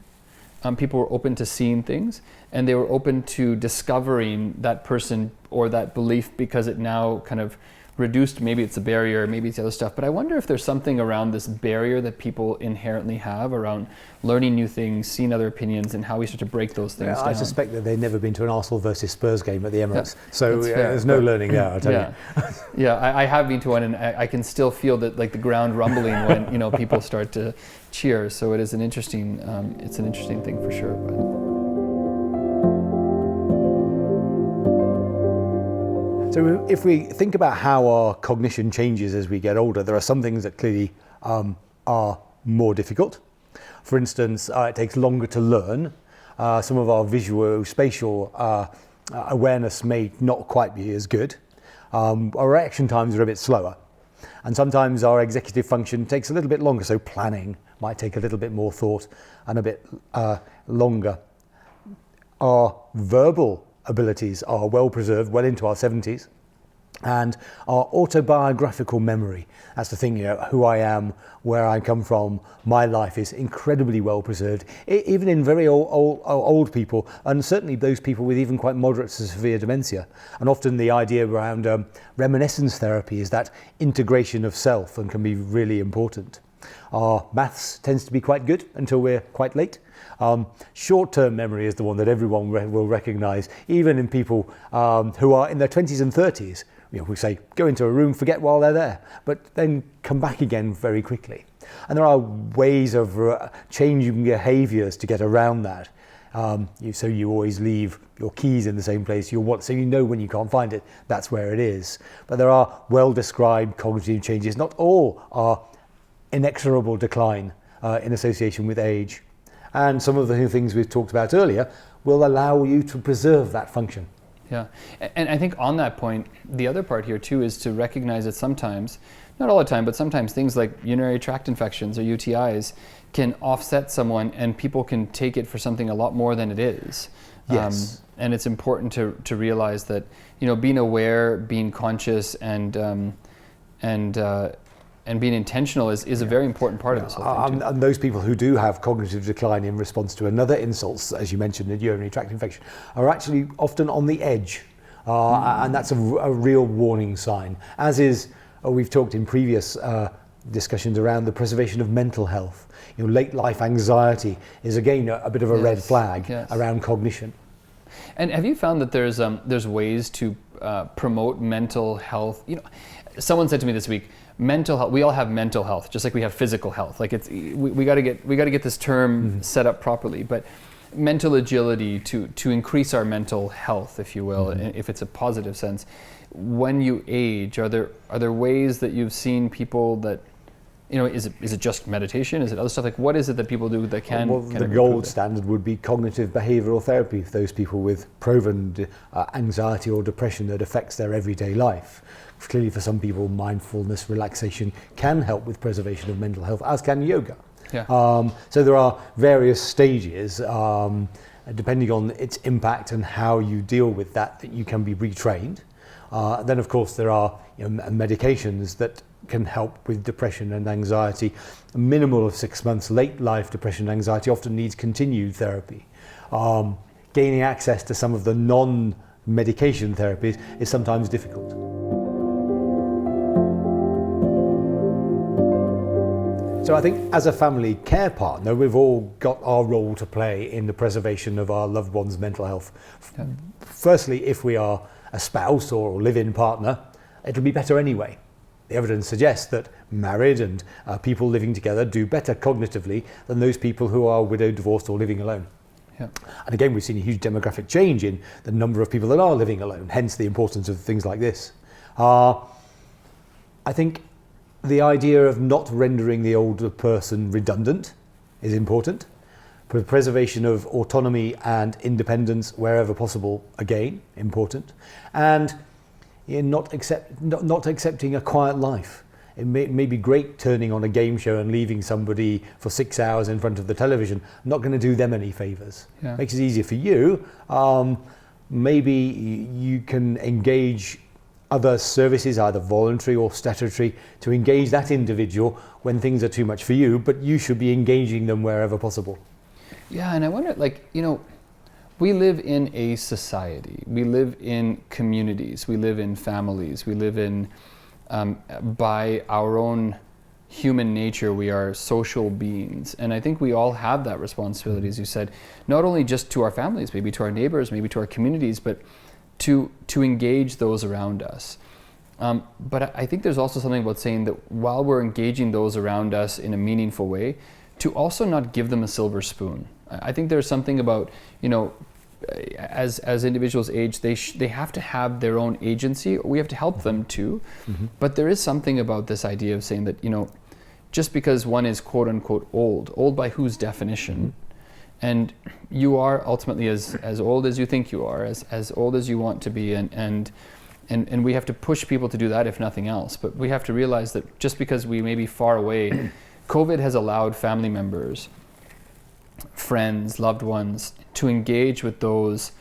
People were open to seeing things, and they were open to discovering that person or that belief, because it now kind of reduced, maybe it's a barrier, maybe it's other stuff, but I wonder if there's something around this barrier that people inherently have around learning new things, seeing other opinions, and how we start to break those things down. I suspect that they've never been to an Arsenal versus Spurs game at the Emirates, Yeah, so there's no learning there, I'll tell you. Yeah, I have been to one, and I can still feel that, like, the ground rumbling when people start to cheer. So it is an interesting thing for sure. But. So if we think about how our cognition changes as we get older, there are some things that clearly are more difficult. For instance, it takes longer to learn. Some of our visual, spatial awareness may not quite be as good. Our reaction times are a bit slower. And sometimes our executive function takes a little bit longer, so planning might take a little bit more thought and a bit longer. Our verbal abilities are well preserved, well into our 70s, and our autobiographical memory, that's the thing, who I am, where I come from, my life is incredibly well preserved, even in very old people, and certainly those people with even quite moderate to severe dementia. And often the idea around reminiscence therapy is that integration of self, and can be really important. Our maths tends to be quite good until we're quite late. Short-term memory is the one that everyone will recognise, even in people who are in their 20s and 30s. We say, go into a room, forget while they're there, but then come back again very quickly. And there are ways of changing behaviours to get around that. So you always leave your keys in the same place so you know when you can't find it, that's where it is. But there are well-described cognitive changes. Not all are inexorable decline in association with age. And some of the things we've talked about earlier will allow you to preserve that function. Yeah, and I think on that point, the other part here too is to recognize that sometimes, not all the time, but sometimes things like urinary tract infections or UTIs can offset someone, and people can take it for something a lot more than it is. Yes. And it's important to realize that, being aware, being conscious, and being intentional is a very important part of this whole thing too. And those people who do have cognitive decline in response to another insult, as you mentioned, a urinary tract infection, are actually often on the edge. And that's a real warning sign. As is, we've talked in previous discussions around the preservation of mental health. Late life anxiety is again a bit of a red flag around cognition. And have you found that there's ways to promote mental health? Someone said to me this week, mental health. We all have mental health, just like we have physical health. Like we got to get this term set up properly. But mental agility to increase our mental health, if you will, if it's a positive sense. When you age, are there ways that you've seen people that, is it just meditation? Is it other stuff? Like, what is it that people do that can? Well, the gold standard would be cognitive behavioural therapy for those people with proven anxiety or depression that affects their everyday life. Clearly, for some people, mindfulness, relaxation can help with preservation of mental health, as can yoga. Yeah. So there are various stages, depending on its impact and how you deal with that you can be retrained. Then, of course, there are medications that can help with depression and anxiety. A minimal of 6 months. Late life depression and anxiety often needs continued therapy. Gaining access to some of the non-medication therapies is sometimes difficult. So I think as a family care partner, we've all got our role to play in the preservation of our loved one's mental health. Yeah. Firstly, if we are a spouse or live-in partner, it'll be better anyway. The evidence suggests that married and people living together do better cognitively than those people who are widowed, divorced, or living alone. Yeah. And again, we've seen a huge demographic change in the number of people that are living alone, hence the importance of things like this. I think the idea of not rendering the older person redundant is important. For the preservation of autonomy and independence wherever possible, again, important. And not accepting a quiet life. It may be great turning on a game show and leaving somebody for 6 hours in front of the television. Not going to do them any favours. Yeah. Makes it easier for you. Maybe you can engage other services, either voluntary or statutory, to engage that individual when things are too much for you, but you should be engaging them wherever possible. Yeah, and I wonder, we live in a society, we live in communities, we live in families, we live in by our own human nature, we are social beings. And I think we all have that responsibility, as you said, not only just to our families, maybe to our neighbors, maybe to our communities, but to engage those around us. But I think there's also something about saying that while we're engaging those around us in a meaningful way, to also not give them a silver spoon. I think there's something about, as individuals age, they have to have their own agency. We have to help them too. But there is something about this idea of saying that, just because one is quote unquote old by whose definition? And you are ultimately as old as you think you are, as old as you want to be, and we have to push people to do that, if nothing else. But we have to realize that just because we may be far away, COVID has allowed family members, friends, loved ones to engage with those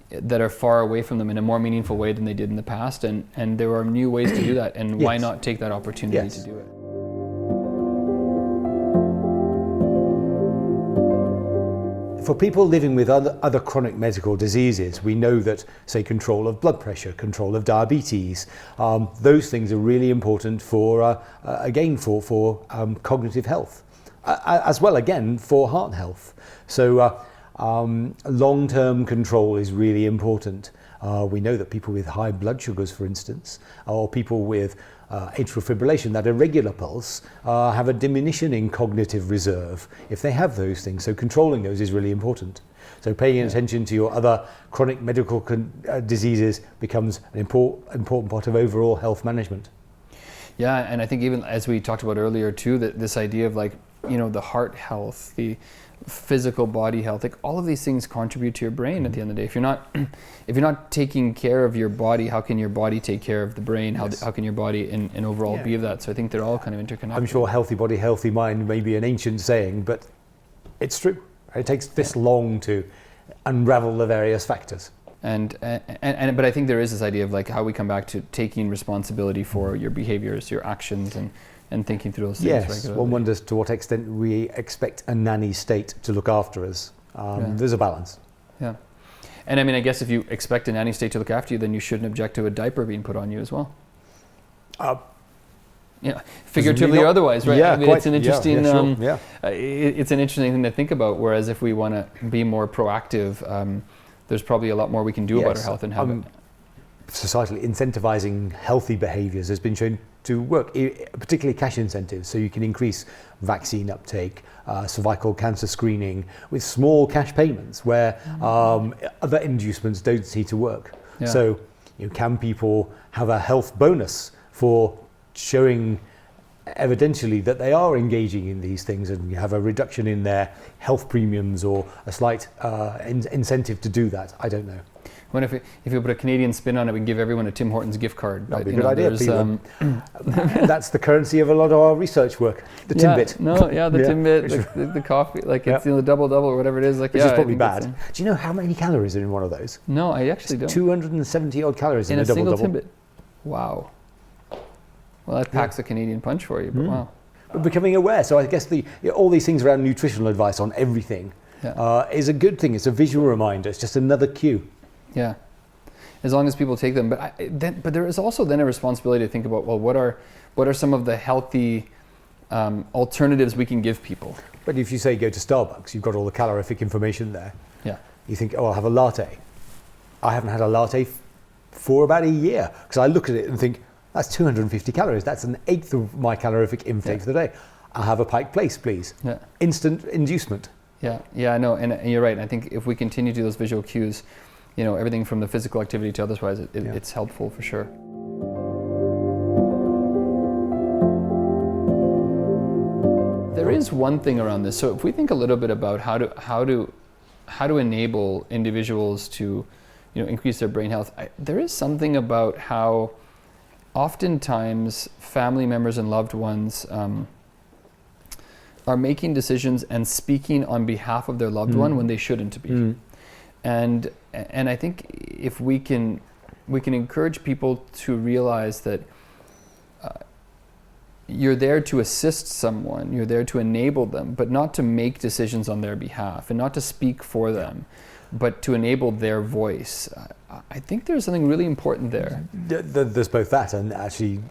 that are far away from them in a more meaningful way than they did in the past. And there are new ways to do that. And why not take that opportunity to do it? For people living with other chronic medical diseases, we know that, say, control of blood pressure, control of diabetes, those things are really important for, cognitive health, as well, again, for heart health. So long-term control is really important. We know that people with high blood sugars, for instance, or people with atrial fibrillation, that irregular pulse, have a diminution in cognitive reserve if they have those things. So controlling those is really important. So paying attention to your other chronic medical diseases becomes an important part of overall health management. Yeah, and I think even as we talked about earlier too, that this idea of the heart health, the physical body health, all of these things contribute to your brain at the end of the day. If you're not taking care of your body, how can your body take care of the brain? How can your body and overall be of that? So I think they're all kind of interconnected. I'm sure healthy body, healthy mind may be an ancient saying, but it's true. It takes this long to unravel the various factors. But I think there is this idea of how we come back to taking responsibility for your behaviors, your actions, and thinking through those things regularly. One wonders to what extent we expect a nanny state to look after us. There's a balance. Yeah. And I guess if you expect a nanny state to look after you, then you shouldn't object to a diaper being put on you as well. Figuratively or otherwise, right? Yeah, it's an interesting it's an interesting thing to think about. Whereas if we want to be more proactive, there's probably a lot more we can do about our health and habit. Societally incentivizing healthy behaviors has been shown to work, particularly cash incentives, so you can increase vaccine uptake, cervical cancer screening with small cash payments where other inducements don't seem to work. So can people have a health bonus for showing evidentially that they are engaging in these things, and you have a reduction in their health premiums or a slight incentive to do that? I don't know. What if you put a Canadian spin on it, we can give everyone a Tim Hortons gift card. That'd be a good idea. That's the currency of a lot of our research work. The Timbit. Timbit, the coffee, it's the double or whatever it is. Which is probably bad. Do you know how many calories are in one of those? No, I actually don't. 270 odd calories in a double. Single Timbit. Wow. Well, that packs a Canadian punch for you, but wow. But becoming aware. So I guess all these things around nutritional advice on everything is a good thing. It's a visual reminder. It's just another cue. Yeah, as long as people take them. But there is also then a responsibility to think about, well, what are some of the healthy alternatives we can give people? But if you say go to Starbucks, you've got all the calorific information there. Yeah. You think, I'll have a latte. I haven't had a latte for about a year because I look at it and think, that's 250 calories. That's an eighth of my calorific intake for the day. I'll have a Pike Place, please. Yeah. Instant inducement. Yeah, I know, and you're right. I think if we continue to do those visual cues, everything from the physical activity to otherwise, it's helpful for sure. There is one thing around this. So if we think a little bit about how to enable individuals to, increase their brain health, there is something about how oftentimes family members and loved ones are making decisions and speaking on behalf of their loved one when they shouldn't be. And I think if we can encourage people to realize that you're there to assist someone, you're there to enable them, but not to make decisions on their behalf and not to speak for them, but to enable their voice. I think there's something really important there. There's both that and actually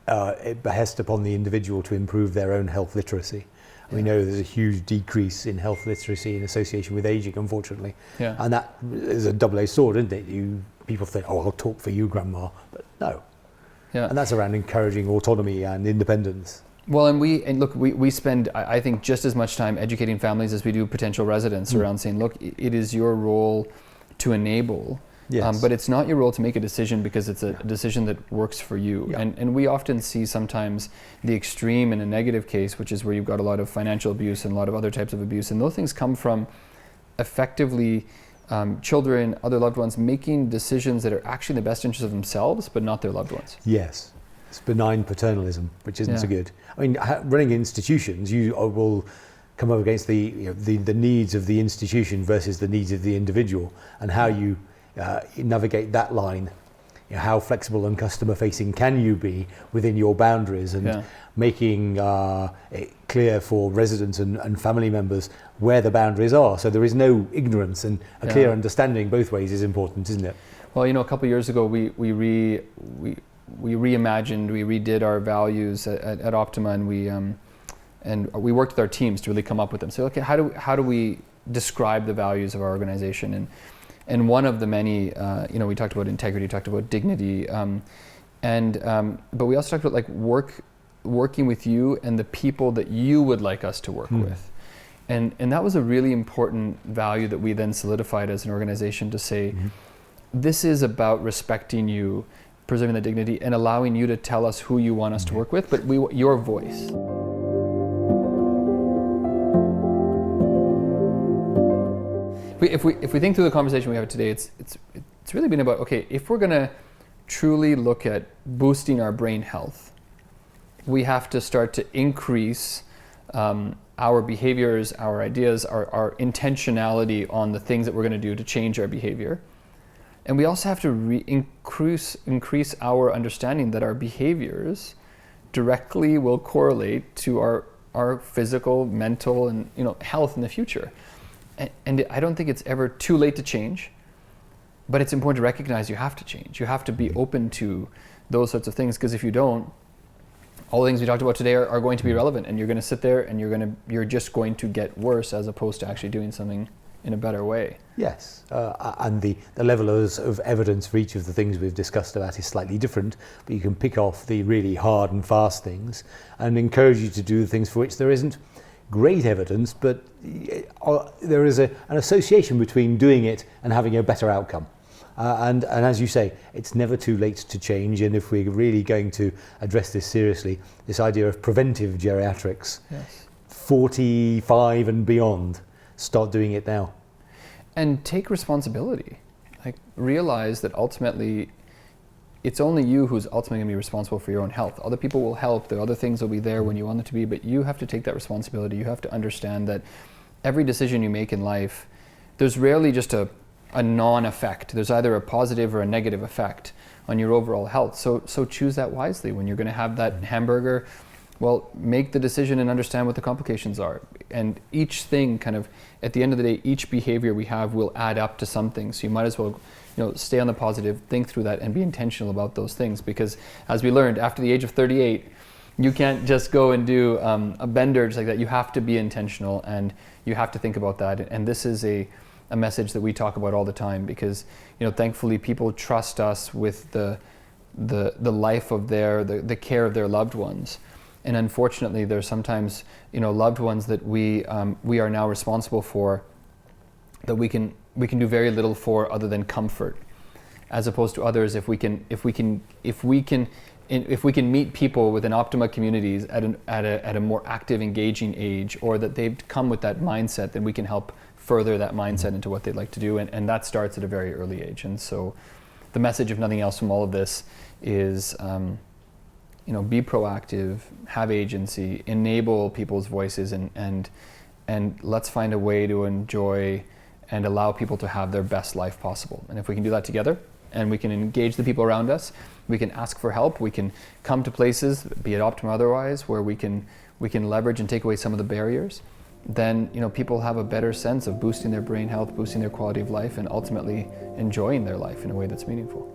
it behests upon the individual to improve their own health literacy. We know there's a huge decrease in health literacy in association with aging, unfortunately. Yeah. And that is a double-edged sword, isn't it? People think, oh, I'll talk for you, Grandma. But no. Yeah. And that's around encouraging autonomy and independence. Well, we spend, I think, just as much time educating families as we do potential residents around saying, look, it is your role to enable. Yes. But it's not your role to make a decision because it's a decision that works for you. Yeah. And we often see sometimes the extreme in a negative case, which is where you've got a lot of financial abuse and a lot of other types of abuse. And those things come from effectively children, other loved ones, making decisions that are actually in the best interest of themselves, but not their loved ones. Yes. It's benign paternalism, which isn't so good. I mean, running institutions, you will come up against the needs of the institution versus the needs of the individual, and how you navigate that line. How flexible and customer facing can you be within your boundaries, and making it clear for residents and family members where the boundaries are, so there is no ignorance, and a clear understanding both ways is important, isn't it? Well, a couple of years ago we reimagined, we redid our values at Optima, and we worked with our teams to really come up with them. So, okay, how do we describe the values of our organization? And one of the many, we talked about integrity, talked about dignity, but we also talked about like working with you and the people that you would like us to work with. And that was a really important value that we then solidified as an organization to say, this is about respecting you, preserving the dignity, and allowing you to tell us who you want us to work with, but your voice. If we think through the conversation we have today, it's really been about, okay, if we're going to truly look at boosting our brain health, we have to start to increase our behaviors, our ideas, our intentionality on the things that we're going to do to change our behavior. And we also have to increase our understanding that our behaviors directly will correlate to our physical, mental, and health in the future. And I don't think it's ever too late to change, but it's important to recognize you have to change. You have to be open to those sorts of things, because if you don't, all the things we talked about today are going to be irrelevant, and you're going to sit there and you're just going to get worse as opposed to actually doing something in a better way. Yes, and the level of evidence for each of the things we've discussed about is slightly different, but you can pick off the really hard and fast things and encourage you to do the things for which there isn't great evidence, but there is an association between doing it and having a better outcome. And as you say, it's never too late to change, and if we're really going to address this seriously, this idea of preventive geriatrics, 45 and beyond, start doing it now. And take responsibility. Like, realize that ultimately it's only you who's ultimately going to be responsible for your own health. Other people will help, the other things will be there when you want them to be, but you have to take that responsibility. You have to understand that every decision you make in life, there's rarely just a non-effect. There's either a positive or a negative effect on your overall health. So choose that wisely. When you're going to have that hamburger, well, make the decision and understand what the complications are. And each thing kind of, at the end of the day, each behavior we have will add up to something. So you might as well stay on the positive, think through that, and be intentional about those things. Because as we learned, after the age of 38, you can't just go and do a bender just like that. You have to be intentional, and you have to think about that. And this is a message that we talk about all the time, because thankfully people trust us with the life of the care of their loved ones. And unfortunately, there's sometimes loved ones that we are now responsible for, that we can do very little for other than comfort, as opposed to others. If we can meet people within Optima communities at a more active, engaging age, or that they've come with that mindset, then we can help further that mindset into what they'd like to do, and that starts at a very early age. And so, the message, if nothing else, from all of this is, be proactive, have agency, enable people's voices, and let's find a way to enjoy and allow people to have their best life possible. And if we can do that together, and we can engage the people around us, we can ask for help, we can come to places, be it Optima or otherwise, where we can leverage and take away some of the barriers, then people have a better sense of boosting their brain health, boosting their quality of life, and ultimately enjoying their life in a way that's meaningful.